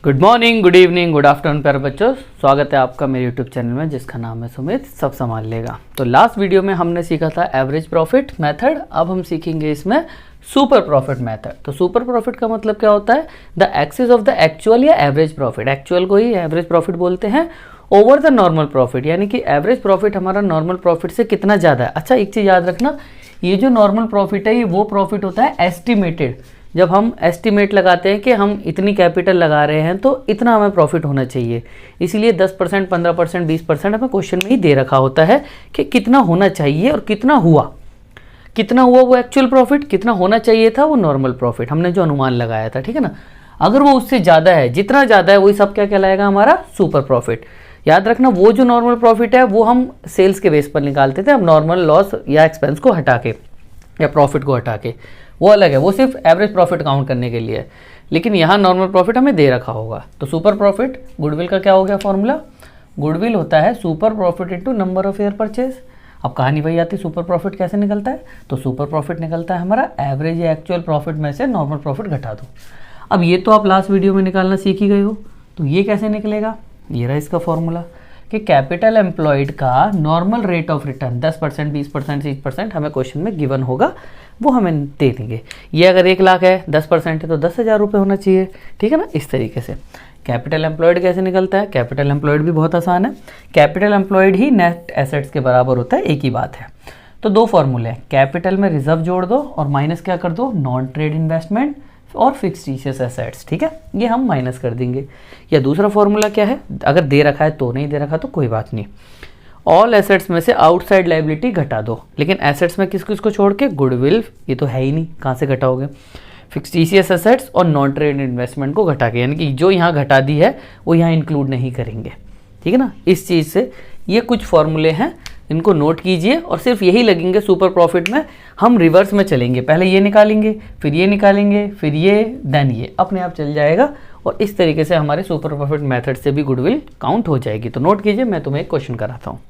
Good morning, good evening, good afternoon प्यारे बच्चों, स्वागत है आपका मेरे यूट्यूब चैनल में जिसका नाम है सुमित सब संभाल लेगा। तो लास्ट वीडियो में हमने सीखा था एवरेज प्रॉफिट मेथड। अब हम सीखेंगे इसमें सुपर प्रॉफिट मेथड। तो सुपर प्रॉफिट का मतलब क्या होता है? The axis of the actual या एवरेज प्रॉफिट। एक्चुअल को ही एवरेज प्रॉफिट बोलते हैं ओवर द नॉर्मल प्रॉफिट, यानी कि एवरेज प्रॉफिट हमारा नॉर्मल प्रॉफिट से कितना ज़्यादा है। अच्छा, एक चीज़ याद रखना, ये जो नॉर्मल प्रॉफिट है ये वो प्रॉफिट होता है एस्टिमेटेड। जब हम एस्टिमेट लगाते हैं कि हम इतनी कैपिटल लगा रहे हैं तो इतना हमें प्रॉफिट होना चाहिए, इसीलिए 10%, 15%, 20% हमें क्वेश्चन में ही दे रखा होता है कि कितना होना चाहिए और कितना हुआ वो एक्चुअल प्रॉफिट, कितना होना चाहिए था वो नॉर्मल प्रॉफिट, हमने जो अनुमान लगाया था। ठीक है ना। अगर वो उससे ज़्यादा है, जितना ज़्यादा है वही सब क्या कहलाएगा? हमारा सुपर प्रॉफिट। याद रखना, वो जो नॉर्मल प्रॉफिट है वो हम सेल्स के बेस पर निकालते थे, हम नॉर्मल लॉस या एक्सपेंस को हटा के या प्रॉफिट को हटा के, वो अलग है, वो सिर्फ एवरेज प्रॉफिट काउंट करने के लिए है। लेकिन यहाँ नॉर्मल प्रॉफिट हमें दे रखा होगा। तो सुपर प्रॉफिट, गुडविल का क्या हो गया फॉर्मूला? गुडविल होता है super profit into number of year purchase. अब कहानी वही आती, सुपर प्रॉफिट कैसे निकलता है? तो सुपर प्रॉफिट निकलता है हमारा एवरेज या एक्चुअल प्रॉफिट में से नॉर्मल प्रॉफिट घटा दो। अब ये तो आप लास्ट वीडियो में निकालना सीख ही गए हो, तो ये कैसे निकलेगा? ये रहा इसका फॉर्मूला कि कैपिटल एम्प्लॉयड का नॉर्मल रेट ऑफ रिटर्न 10%, 20%, 30% हमें क्वेश्चन में गिवन होगा, वो हमें दे देंगे। ये अगर 1 लाख है, 10% है तो 10,000 रुपये होना चाहिए। ठीक है ना। इस तरीके से कैपिटल एम्प्लॉयड कैसे निकलता है? कैपिटल एम्प्लॉयड भी बहुत आसान है, कैपिटल एम्प्लॉयड ही नेट एसेट्स के बराबर होता है, एक ही बात है। तो दो फॉर्मूले हैं, कैपिटल में रिजर्व जोड़ दो और माइनस क्या कर दो? नॉन ट्रेड इन्वेस्टमेंट और फिक्स्ड एसेट्स। ठीक है, ये हम माइनस कर देंगे। या दूसरा फॉर्मूला क्या है? अगर दे रखा है तो, नहीं दे रखा तो कोई बात नहीं। ऑल एसेट्स में से आउटसाइड लायबिलिटी घटा दो, लेकिन एसेट्स में किस किस को छोड़ के? गुडविल, ये तो है ही नहीं, कहाँ से घटाओगे? फिक्स्ड एसेट्स और नॉन ट्रेड इन्वेस्टमेंट को घटा के, यानी कि जो यहाँ घटा दी है वो यहाँ इंक्लूड नहीं करेंगे। ठीक है ना। इस चीज़ से ये कुछ फॉर्मूले हैं, इनको नोट कीजिए और सिर्फ यही लगेंगे सुपर प्रॉफिट में। हम रिवर्स में चलेंगे, पहले ये निकालेंगे, फिर ये निकालेंगे, फिर ये, देन ये, अपने आप चल जाएगा। और इस तरीके से हमारे सुपर प्रॉफिट मेथड से भी गुडविल काउंट हो जाएगी। तो नोट कीजिए, मैं तुम्हें एक क्वेश्चन कराता हूँ।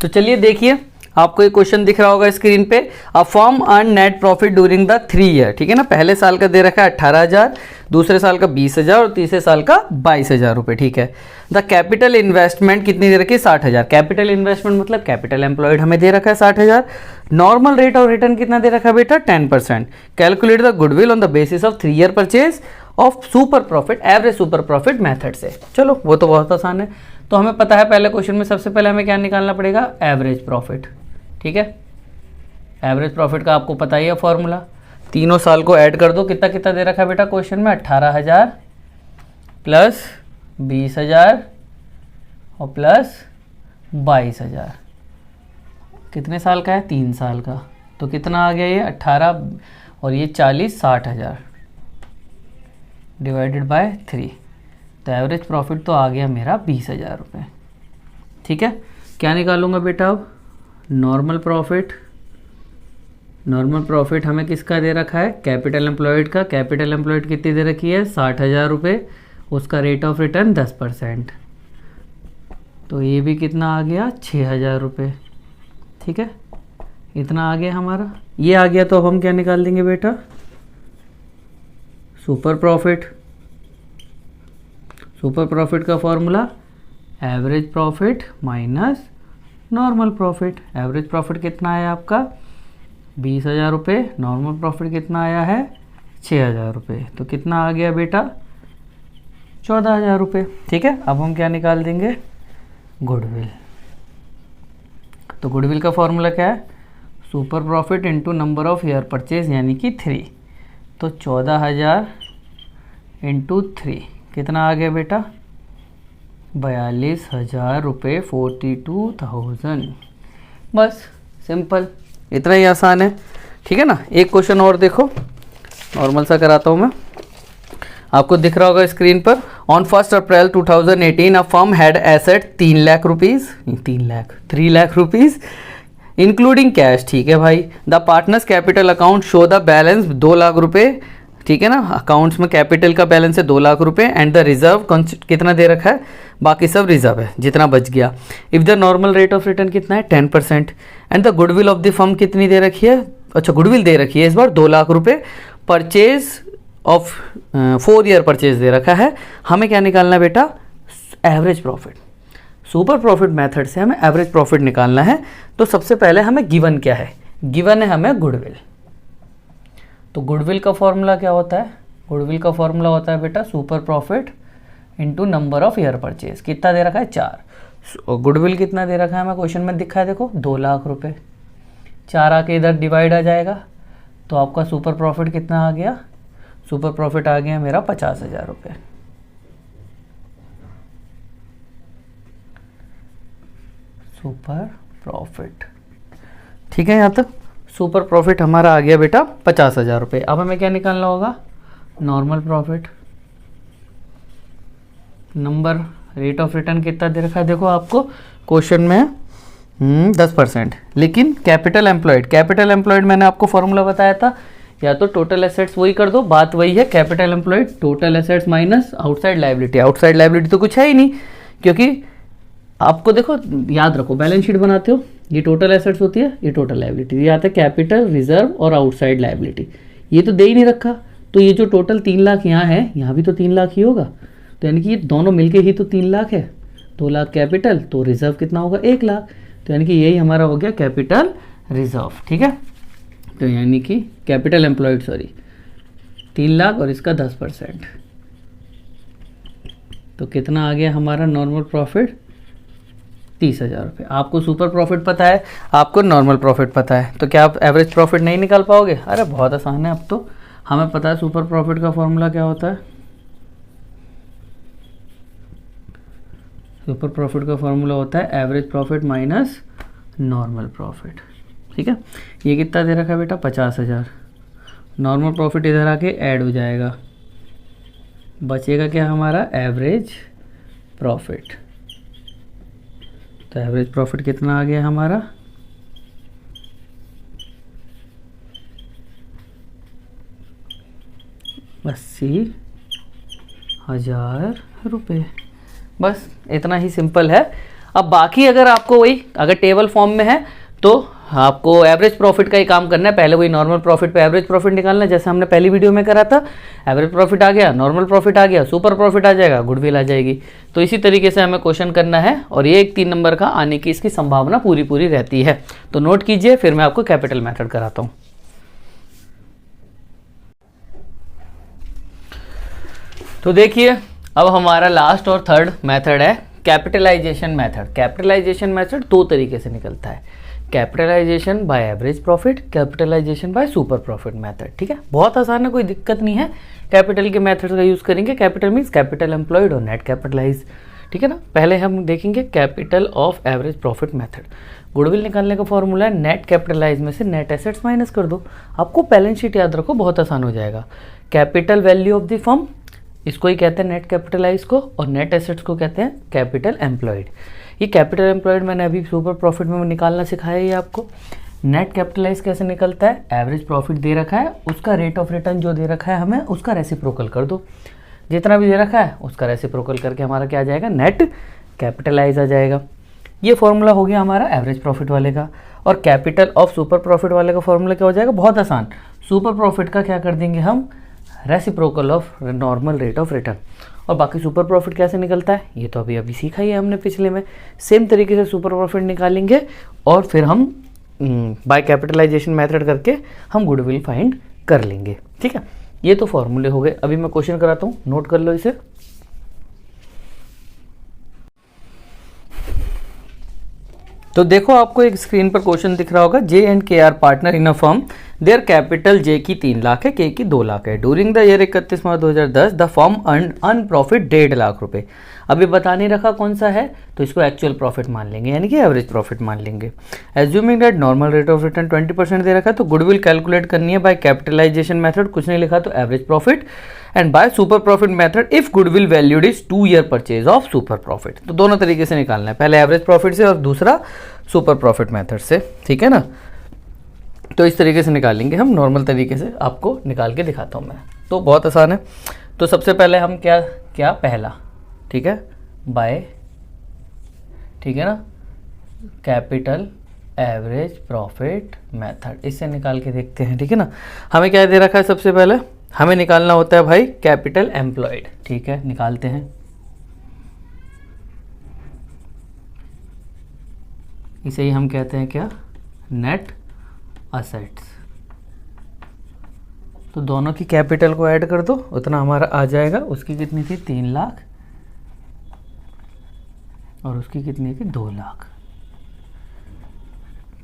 तो चलिए देखिए, आपको एक क्वेश्चन दिख रहा होगा स्क्रीन पे। A firm earn net profit during the 3 year. ठीक है ना। पहले साल का दे रखा है 18,000, दूसरे साल का 20,000 और तीसरे साल का 22,000 रुपये। ठीक है। द कैपिटल इन्वेस्टमेंट कितनी दे रखी है? 60,000। कैपिटल इन्वेस्टमेंट मतलब कैपिटल एम्प्लॉयड हमें दे रखा है 60,000। नॉर्मल रेट ऑफ रिटर्न कितना दे रखा है बेटा? 10%। Calculate the goodwill on the basis of 3 year purchase of super profit, average super profit method से। चलो, वो तो बहुत आसान है। तो हमें पता है पहले क्वेश्चन में सबसे पहले हमें क्या निकालना पड़ेगा? Average profit. ठीक है। एवरेज प्रॉफिट का आपको पता ही है फॉर्मूला, तीनों साल को ऐड कर दो। कितना कितना दे रखा है बेटा क्वेश्चन में? 18,000 प्लस 20,000 और प्लस 22,000। कितने साल का है? 3 साल का। तो कितना आ गया ये? 18 और ये 40, 60,000 डिवाइडेड बाय 3। तो एवरेज प्रॉफिट तो आ गया मेरा 20,000 रुपये। ठीक है। क्या निकालूंगा बेटा अब? Normal profit. नॉर्मल प्रॉफिट हमें किसका दे रखा है? कैपिटल एम्प्लॉयड का। कैपिटल एम्प्लॉयड कितनी दे रखी है? 60,000 रुपये। उसका रेट ऑफ रिटर्न 10%। तो ये भी कितना आ गया? 6,000 रुपये। ठीक है, इतना आ गया हमारा। ये आ गया तो अब हम क्या निकाल देंगे बेटा? Super profit. सुपर प्रॉफिट का formula average profit minus normal profit. Average profit कितना आया आपका? 20,000 रुपये। नॉर्मल प्रॉफिट कितना आया है? 6,000 रुपये। तो कितना आ गया बेटा? 14,000 रुपये। ठीक है। अब हम क्या निकाल देंगे? गुडविल। तो गुडविल का फॉर्मूला क्या है? Super profit into number of year purchase, यानी कि 3। तो 14,000 इंटू 3 कितना आ गया बेटा? 42,000 रुपये, 42,000। बस, सिंपल, इतना ही आसान है। ठीक है ना। एक क्वेश्चन और देखो, नॉर्मल सा कराता हूँ मैं। आपको दिख रहा होगा स्क्रीन पर। On 1 April 2018 a firm had asset 3 lakh rupees, 3 lakh rupees including cash. ठीक है भाई। The partners capital account show the balance 2 lakh रुपये। ठीक है ना। अकाउंट्स में कैपिटल का बैलेंस है 2 लाख रुपये एंड द रिजर्व कितना दे रखा है? बाकी सब रिजर्व है, जितना बच गया। If the normal rate of return कितना है? 10%। And the goodwill of the firm कितनी दे रखी है? अच्छा गुडविल दे रखी है इस बार 2 लाख रुपए, परचेज ऑफ 4 ईयर परचेज दे रखा है। हमें क्या निकालना है बेटा, average profit. Super profit method से हमें एवरेज प्रॉफिट निकालना है। तो सबसे पहले हमें गिवन क्या है, गिवन है हमें गुडविल। तो गुडविल का फॉर्मूला क्या होता है, गुडविल का फॉर्मूला होता है बेटा super profit into number of year purchase. कितना दे रखा है, 4। गुडविल कितना दे रखा है हमें क्वेश्चन में दिखा है, देखो 2 लाख रुपए। 4 आके इधर डिवाइड आ जाएगा, तो आपका सुपर प्रॉफिट कितना आ गया, सुपर प्रॉफिट आ गया मेरा 50,000 रुपये। सुपर प्रॉफिट, ठीक है, यहाँ तक सुपर प्रॉफिट हमारा आ गया बेटा 50,000 रुपये। अब हमें क्या निकालना होगा, normal profit. Number rate of return कितना दे रखा है, देखो आपको क्वेश्चन में 10%। लेकिन कैपिटल एम्प्लॉयड, कैपिटल एम्प्लॉयड मैंने आपको फॉर्मूला बताया था, या तो टोटल एसेट्स वही कर दो, बात वही है, capital employed total assets minus outside liability. Outside liability तो कुछ है ही नहीं, क्योंकि आपको देखो याद रखो बैलेंस शीट बनाते हो, ये टोटल एसेट्स होती है, ये टोटल लायबिलिटी, ये आता है कैपिटल, रिजर्व और आउटसाइड लायबिलिटी। ये तो दे ही नहीं रखा, तो ये जो टोटल 3 लाख यहाँ है, यहाँ भी तो 3 लाख ही होगा। तो यानी कि ये दोनों मिलके ही तो 3 लाख है। 2 लाख कैपिटल, तो रिजर्व कितना होगा, 1 लाख। तो यानी कि यही हमारा हो गया कैपिटल रिजर्व, ठीक है। तो यानी कि कैपिटल एम्प्लॉयड 3 लाख और इसका 10%, तो कितना आ गया हमारा नॉर्मल प्रॉफिट, 30,000 रुपये। आपको सुपर प्रॉफिट पता है, आपको नॉर्मल प्रॉफिट पता है, तो क्या आप एवरेज प्रॉफिट नहीं निकाल पाओगे? अरे बहुत आसान है, अब तो हमें पता है सुपर प्रॉफिट का फॉर्मूला क्या होता है। सुपर प्रॉफिट का फॉर्मूला होता है average profit minus normal profit, ठीक है। ये कितना दे रखा है बेटा, 50,000। नॉर्मल प्रॉफिट इधर आके ऐड हो जाएगा, बचेगा क्या हमारा, एवरेज प्रॉफिट। तो एवरेज प्रॉफिट कितना आ गया हमारा, 80,000 रुपये। बस इतना ही सिंपल है। अब बाकी अगर आपको वही अगर टेबल फॉर्म में है तो आपको एवरेज प्रॉफिट का ही काम करना है। पहले वही नॉर्मल प्रॉफिट पे एवरेज प्रॉफिट निकालना है, जैसे हमने पहली वीडियो में करा था। एवरेज प्रॉफिट आ गया, नॉर्मल प्रॉफिट आ गया, सुपर प्रॉफिट आ जाएगा, गुडविल आ जाएगी। तो इसी तरीके से हमें क्वेश्चन करना है, और ये 3 नंबर का आने की इसकी संभावना पूरी रहती है। तो नोट कीजिए, फिर मैं आपको कैपिटल मेथड कराता हूँ। तो देखिए, अब हमारा लास्ट और थर्ड मेथड है कैपिटलाइजेशन मेथड। कैपिटलाइजेशन मेथड 2 तरीके से निकलता है, capitalisation by average profit, capitalisation by super profit method, ठीक है। बहुत आसान है, कोई दिक्कत नहीं है। कैपिटल के मेथड का यूज करेंगे। कैपिटल मीन्स कैपिटल एम्प्लॉयड और नेट कैपिटलाइज, ठीक है ना। पहले हम देखेंगे capital of average profit method. Goodwill निकालने का फॉर्मूला है नेट कैपिटलाइज में से नेट एसेट्स माइनस कर दो। आपको बैलेंस शीट याद रखो, बहुत आसान हो जाएगा। Capital value of the firm, इसको ही कहते हैं नेट कैपिटलाइज को, और नेट एसेट्स को कहते हैं कैपिटल एम्प्लॉयड। ये कैपिटल एम्प्लॉयड मैंने अभी सुपर प्रॉफिट में निकालना सिखाया है आपको। नेट कैपिटलाइज कैसे निकलता है, एवरेज प्रॉफिट दे रखा है, उसका रेट ऑफ रिटर्न जो दे रखा है हमें, उसका रेसिप्रोकल कर दो। जितना भी दे रखा है उसका रेसिप्रोकल करके हमारा क्या आ जाएगा, नेट कैपिटलाइज आ जाएगा। ये फॉर्मूला हो गया हमारा एवरेज प्रॉफिट वाले का। और कैपिटल ऑफ सुपर प्रॉफिट वाले का फॉर्मूला क्या हो जाएगा, बहुत आसान। सुपर प्रॉफिट का क्या कर देंगे हम, reciprocal of normal rate of return. और बाकी सुपर प्रॉफिट कैसे निकलता है, ये तो अभी सीखा ही है हमने पिछले में। सेम तरीके से सुपर प्रॉफिट निकालेंगे, और फिर हम बाय कैपिटलाइजेशन मेथड करके हम गुडविल फाइंड कर लेंगे, ठीक है। ये तो फॉर्मूले हो गए। अभी मैं क्वेश्चन कराता हूँ, नोट कर लो इसे। तो देखो, आपको एक स्क्रीन पर क्वेश्चन दिख रहा होगा, J&K partner in a firm, their capital J की 3 लाख है, K की 2 लाख है। During the year 31 March 2010 the firm earn profit 1.5 lakh रुपए। अभी बता नहीं रखा कौन सा है, तो इसको एक्चुअल प्रॉफिट मान लेंगे, यानी कि एवरेज प्रॉफिट मान लेंगे। Assuming that normal rate of return 20% दे रखा है, तो गुडविल कैलकुलेट करनी है बाय कैपिटलाइजेशन मेथड, कुछ नहीं लिखा तो average profit, and bye super profit method if goodwill valued is 2 year purchase of super profit. तो दोनों तरीके से निकालना है, पहले एवरेज प्रॉफिट से और दूसरा सुपर प्रॉफिट मेथड से, ठीक है ना। तो इस तरीके से निकालेंगे हम, नॉर्मल तरीके से आपको निकाल के दिखाता हूँ मैं। तो बहुत आसान है। तो सबसे पहले हम क्या पहला, ठीक है, बाय, ठीक है ना, कैपिटल एवरेज प्रॉफिट मेथड, इससे निकाल के देखते हैं, ठीक है ना। हमें क्या दे रखा है, सबसे पहले हमें निकालना होता है भाई कैपिटल एम्प्लॉयड, ठीक है, निकालते हैं। इसे ही हम कहते हैं क्या, नेट असेट्स। तो दोनों की कैपिटल को ऐड कर दो, उतना हमारा आ जाएगा। उसकी कितनी थी, 3 लाख, और उसकी कितनी थी, 2 लाख।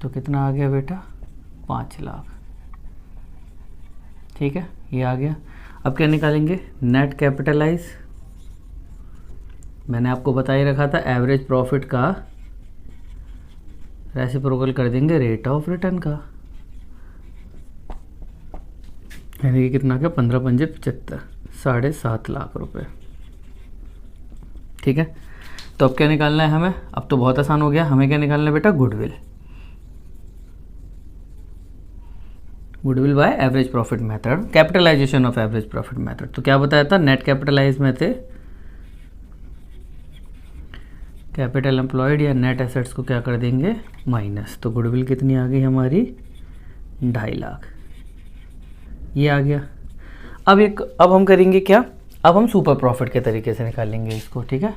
तो कितना आ गया बेटा, 5 लाख, ठीक है, ये आ गया। अब क्या निकालेंगे, नेट कैपिटलाइज। मैंने आपको बता ही रखा था एवरेज प्रॉफिट का रेसिप्रोकल कर देंगे रेट ऑफ रिटर्न का, यानी कि कितना क्या, 15 पंजे 75, 7.5 लाख रुपए, ठीक है। तो अब क्या निकालना है हमें, अब तो बहुत आसान हो गया। हमें क्या निकालना है बेटा, goodwill. Goodwill by average profit method, capitalisation of average profit method. तो क्या बताया था, नेट कैपिटलाइज में थे कैपिटल एम्प्लॉयड या नेट एसेट्स को क्या कर देंगे, माइनस। तो गुडविल कितनी आ गई हमारी, 2.5 लाख, ये आ गया। अब हम करेंगे क्या, अब हम सुपर प्रॉफिट के तरीके से निकालेंगे इसको, ठीक है।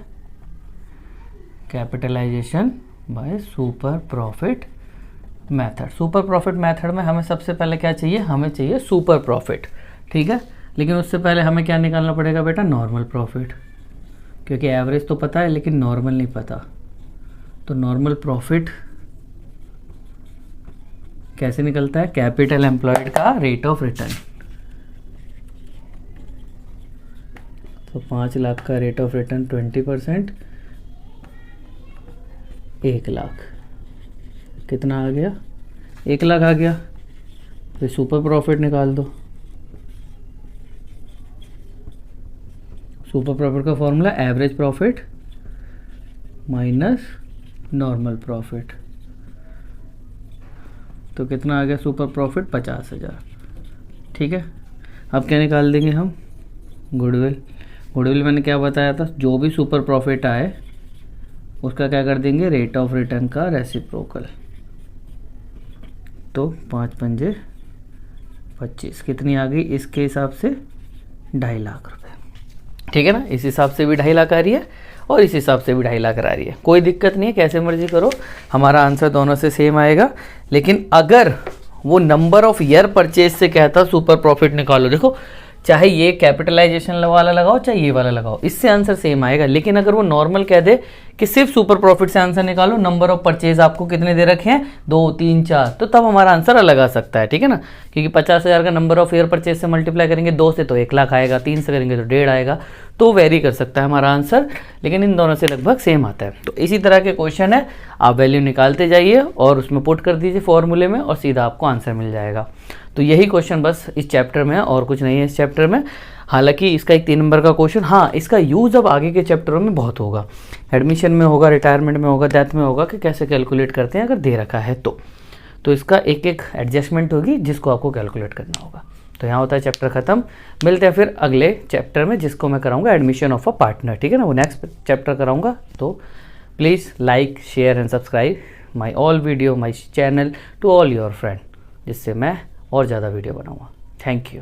Capitalisation by super profit method. Super profit method में हमें सबसे पहले क्या चाहिए, हमें चाहिए सुपर प्रॉफिट, ठीक है। लेकिन उससे पहले हमें क्या निकालना पड़ेगा बेटा, नॉर्मल प्रॉफिट, क्योंकि एवरेज तो पता है लेकिन नॉर्मल नहीं पता। तो नॉर्मल प्रॉफिट कैसे निकलता है, कैपिटल एम्प्लॉयड का रेट ऑफ रिटर्न। तो 5 लाख का रेट ऑफ रिटर्न 20%, 1 लाख, कितना आ गया, 1 लाख आ गया। फिर सुपर प्रॉफिट निकाल दो। सुपर प्रॉफिट का formula average profit minus normal profit. तो कितना आ गया सुपर प्रॉफिट, 50,000, ठीक है। अब क्या निकाल देंगे हम, गुडविल। गुडविल मैंने क्या बताया था, जो भी सुपर प्रॉफिट आए उसका क्या कर देंगे, रेट ऑफ रिटर्न का रेसिप्रोकल। तो 5 पंजे 25, कितनी आ गई इसके हिसाब से, 2.5 लाख रुपए, ठीक है ना। इस हिसाब से भी 2.5 लाख आ रही है और इस हिसाब से भी 2.5 लाख आ रही है, कोई दिक्कत नहीं है, कैसे मर्जी करो, हमारा आंसर दोनों से सेम आएगा। लेकिन अगर वो नंबर ऑफ ईयर परचेज से कहता सुपर प्रॉफिट निकालो, देखो चाहे ये कैपिटलाइजेशन वाला लगाओ चाहे ये वाला लगाओ, इससे आंसर सेम आएगा। लेकिन अगर वो नॉर्मल कह दे कि सिर्फ सुपर प्रॉफिट से आंसर निकालो, नंबर ऑफ परचेज आपको कितने दे रखे हैं, 2, 3, 4, तो तब हमारा आंसर अलग आ सकता है, ठीक है ना। क्योंकि 50,000 का नंबर ऑफ ईयर परचेज से मल्टीप्लाई करेंगे 2 से तो 1 लाख आएगा, 3 से करेंगे तो 1.5 आएगा, तो वेरी कर सकता है हमारा आंसर। लेकिन इन दोनों से लगभग सेम आता है। तो इसी तरह के क्वेश्चन है, आप वैल्यू निकालते जाइए और उसमें पुट कर दीजिए फॉर्मूले में और सीधा आपको आंसर मिल जाएगा। तो यही क्वेश्चन बस इस चैप्टर में है और कुछ नहीं है इस चैप्टर में। हालांकि इसका एक 3 नंबर का क्वेश्चन, हाँ इसका यूज़ अब आगे के चैप्टरों में बहुत होगा, एडमिशन में होगा, रिटायरमेंट में होगा, डेथ में होगा, कि कैसे कैलकुलेट करते हैं अगर दे रखा है तो इसका एक एक एडजस्टमेंट होगी जिसको आपको कैलकुलेट करना होगा। तो यहाँ होता है चैप्टर ख़त्म। मिलते हैं फिर अगले चैप्टर में जिसको मैं कराऊंगा एडमिशन ऑफ अ पार्टनर, ठीक है ना, वो नेक्स्ट चैप्टर कराऊंगा। तो please like, share and subscribe my all video, my channel to all your friend, जिससे मैं और ज़्यादा वीडियो बनाऊँगा। Thank you.